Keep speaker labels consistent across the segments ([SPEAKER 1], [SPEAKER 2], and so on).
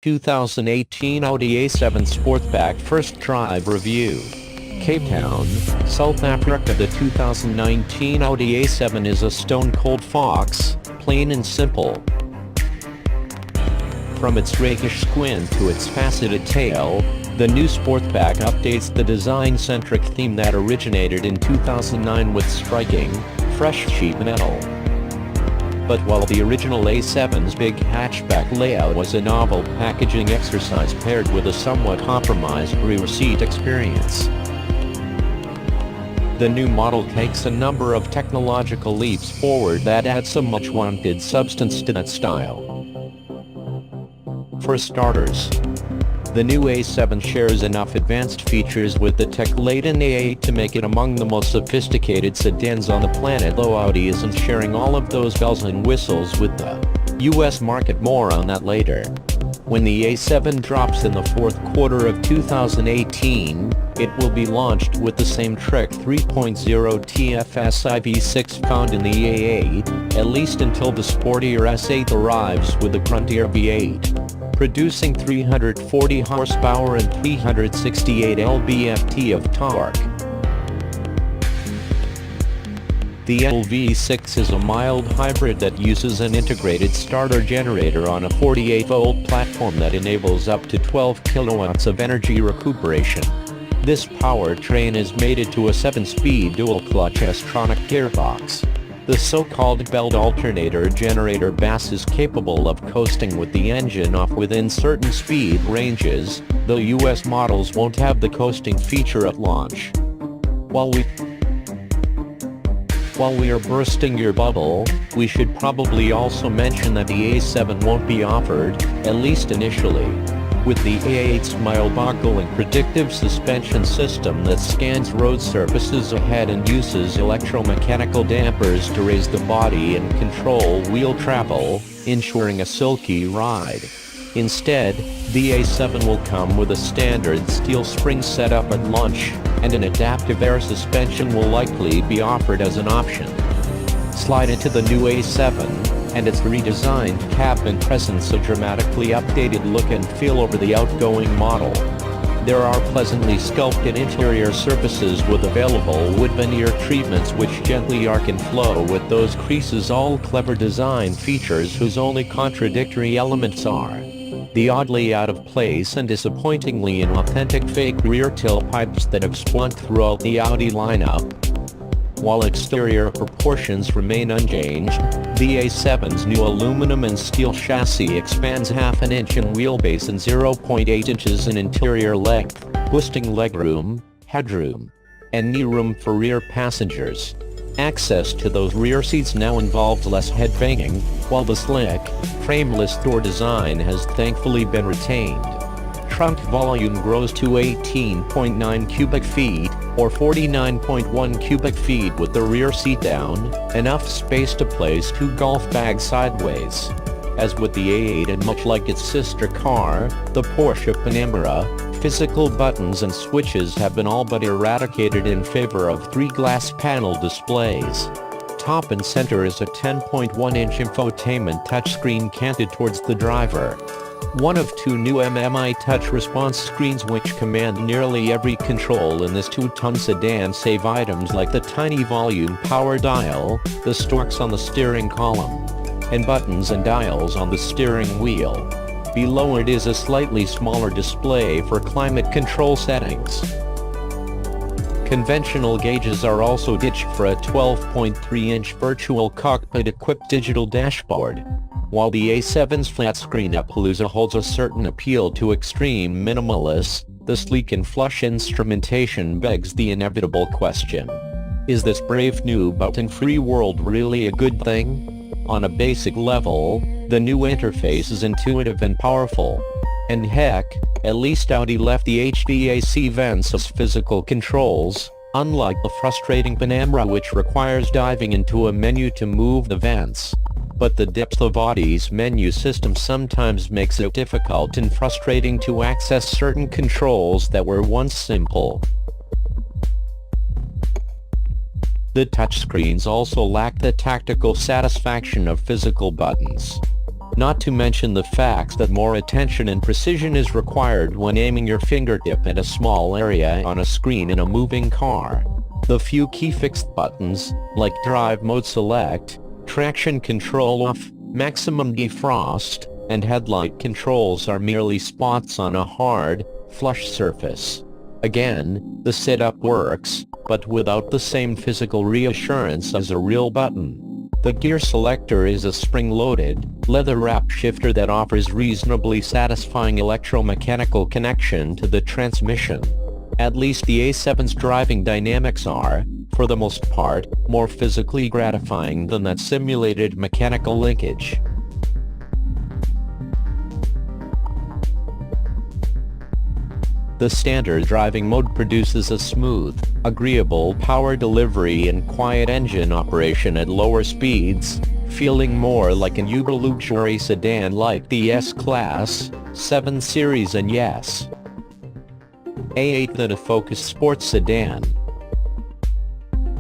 [SPEAKER 1] 2018 Audi A7 Sportback First Drive Review. Cape Town, South Africa. The 2019 Audi A7 is a stone-cold fox, plain and simple. From its rakish squint to its faceted tail, the new Sportback updates the design-centric theme that originated in 2009 with striking, fresh sheet metal. But while the original A7's big hatchback layout was a novel packaging exercise paired with a somewhat compromised rear seat experience, the new model takes a number of technological leaps forward that add some much-wanted substance to that style. For starters, the new A7 shares enough advanced features with the tech-laden A8 to make it among the most sophisticated sedans on the planet, though Audi isn't sharing all of those bells and whistles with the US market. More on that later. When the A7 drops in the fourth quarter of 2018, it will be launched with the same Trek 3.0 TFSI V6 found in the A8, at least until the sportier S8 arrives with the gruntier V8, producing 340 horsepower and 368 lb-ft of torque. The V6 is a mild hybrid that uses an integrated starter generator on a 48-volt platform that enables up to 12 kilowatts of energy recuperation. This powertrain is mated to a 7-speed dual-clutch S-tronic gearbox. The so-called belt alternator generator bass is capable of coasting with the engine off within certain speed ranges, though US models won't have the coasting feature at launch. While we are bursting your bubble, we should probably also mention that the A7 won't be offered, at least initially, with the A8's mind-boggling predictive suspension system that scans road surfaces ahead and uses electromechanical dampers to raise the body and control wheel travel, ensuring a silky ride. Instead, the A7 will come with a standard steel spring setup at launch, and an adaptive air suspension will likely be offered as an option. Slide into the new A7, and its redesigned cabin presents a dramatically updated look and feel over the outgoing model. There are pleasantly sculpted interior surfaces with available wood veneer treatments which gently arc and flow with those creases, all clever design features whose only contradictory elements are the oddly out-of-place and disappointingly inauthentic fake rear tailpipes that have splunked throughout the Audi lineup. While exterior proportions remain unchanged, the A7's new aluminum and steel chassis expands half an inch in wheelbase and 0.8 inches in interior length, boosting legroom, headroom, and knee room for rear passengers. Access to those rear seats now involves less headbanging, while the slick, frameless door design has thankfully been retained. Trunk volume grows to 18.9 cubic feet, or 49.1 cubic feet with the rear seat down, enough space to place 2 golf bags sideways. As with the A8 and much like its sister car, the Porsche Panamera, physical buttons and switches have been all but eradicated in favor of 3 glass panel displays. Top and center is a 10.1-inch infotainment touchscreen canted towards the driver. One of 2 new MMI touch response screens which command nearly every control in this 2-ton sedan save items like the tiny volume power dial, the stalks on the steering column, and buttons and dials on the steering wheel. Below it is a slightly smaller display for climate control settings. Conventional gauges are also ditched for a 12.3-inch virtual cockpit-equipped digital dashboard. While the A7's flat-screen Appaloosa holds a certain appeal to extreme minimalists, the sleek and flush instrumentation begs the inevitable question: is this brave new button-free world really a good thing? On a basic level, the new interface is intuitive and powerful. And heck, at least Audi left the HVAC vents as physical controls, unlike the frustrating Panamera which requires diving into a menu to move the vents. But the depth of Audi's menu system sometimes makes it difficult and frustrating to access certain controls that were once simple. The touchscreens also lack the tactical satisfaction of physical buttons. Not to mention the fact that more attention and precision is required when aiming your fingertip at a small area on a screen in a moving car. The few key fixed buttons, like drive mode select, traction control off, maximum defrost, and headlight controls are merely spots on a hard, flush surface. Again, the setup works, but without the same physical reassurance as a real button. The gear selector is a spring-loaded, leather-wrapped shifter that offers reasonably satisfying electromechanical connection to the transmission. At least the A7's driving dynamics are, for the most part, more physically gratifying than that simulated mechanical linkage. The standard driving mode produces a smooth, agreeable power delivery and quiet engine operation at lower speeds, feeling more like an uber luxury sedan like the S-Class, 7 Series and yes, A8 than a Focus sports sedan.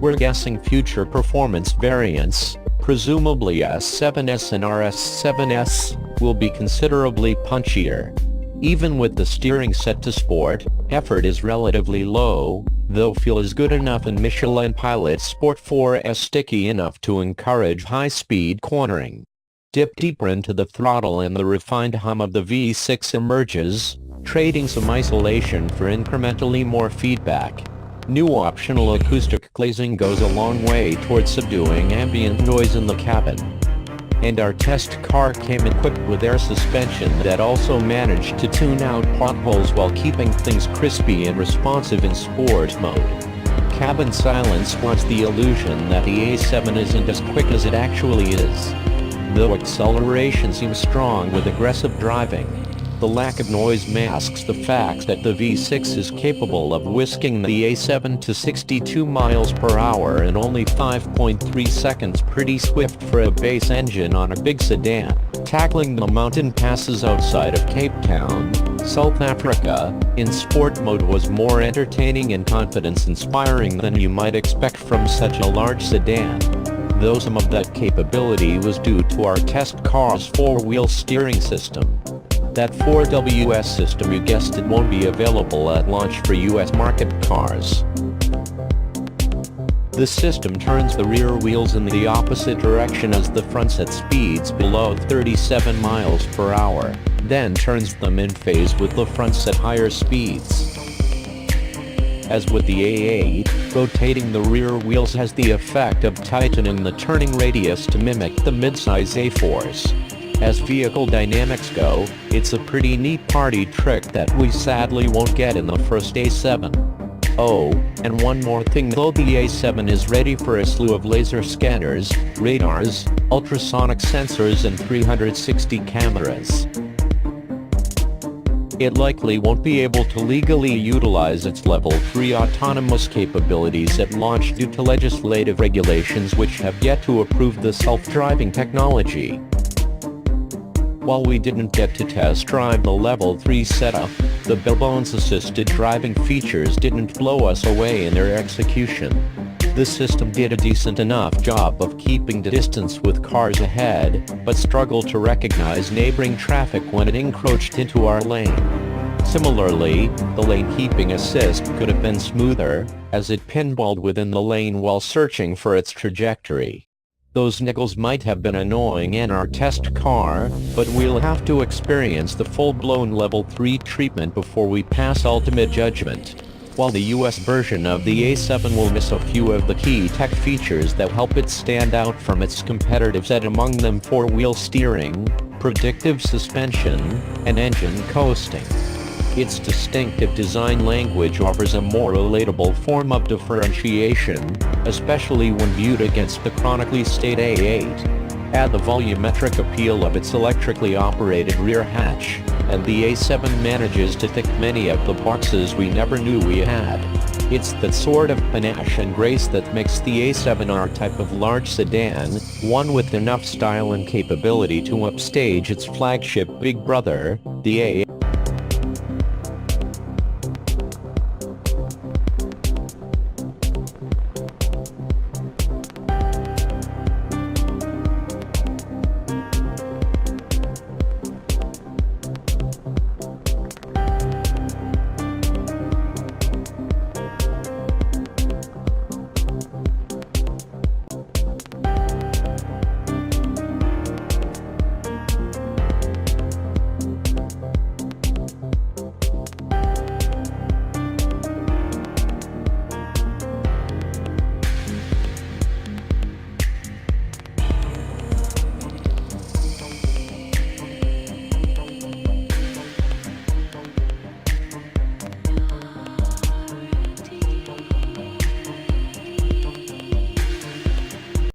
[SPEAKER 1] We're guessing future performance variants, presumably S7S and RS7S, will be considerably punchier. Even with the steering set to sport, effort is relatively low, though feel is good enough and Michelin Pilot Sport 4S sticky enough to encourage high-speed cornering. Dip deeper into the throttle and the refined hum of the V6 emerges, trading some isolation for incrementally more feedback. New optional acoustic glazing goes a long way towards subduing ambient noise in the cabin. And our test car came equipped with air suspension that also managed to tune out potholes while keeping things crispy and responsive in sport mode. Cabin silence wants the illusion that the A7 isn't as quick as it actually is. Though acceleration seems strong with aggressive driving, the lack of noise masks the fact that the V6 is capable of whisking the A7 to 62 miles per hour in only 5.3 seconds, pretty swift for a base engine on a big sedan. Tackling the mountain passes outside of Cape Town, South Africa, in sport mode was more entertaining and confidence-inspiring than you might expect from such a large sedan. Though some of that capability was due to our test car's four-wheel steering system. That 4WS system, you guessed it, won't be available at launch for US market cars. The system turns the rear wheels in the opposite direction as the fronts at speeds below 37 miles per hour, then turns them in phase with the fronts at higher speeds. As with the A8, rotating the rear wheels has the effect of tightening the turning radius to mimic the midsize A4s. As vehicle dynamics go, it's a pretty neat party trick that we sadly won't get in the first A7. Oh, and one more thing, though the A7 is ready for a slew of laser scanners, radars, ultrasonic sensors and 360 cameras, it likely won't be able to legally utilize its Level 3 autonomous capabilities at launch due to legislative regulations which have yet to approve the self-driving technology. While we didn't get to test drive the Level 3 setup, the bare-bones assisted driving features didn't blow us away in their execution. The system did a decent enough job of keeping the distance with cars ahead, but struggled to recognize neighboring traffic when it encroached into our lane. Similarly, the lane keeping assist could have been smoother, as it pinballed within the lane while searching for its trajectory. Those niggles might have been annoying in our test car, but we'll have to experience the full-blown Level 3 treatment before we pass ultimate judgment. While the US version of the A7 will miss a few of the key tech features that help it stand out from its competitive set, among them four-wheel steering, predictive suspension, and engine coasting. Its distinctive design language offers a more relatable form of differentiation, especially when viewed against the chronically staid A8. Add the volumetric appeal of its electrically operated rear hatch, and the A7 manages to tick many of the boxes we never knew we had. It's that sort of panache and grace that makes the A7 our type of large sedan, one with enough style and capability to upstage its flagship big brother, the A8.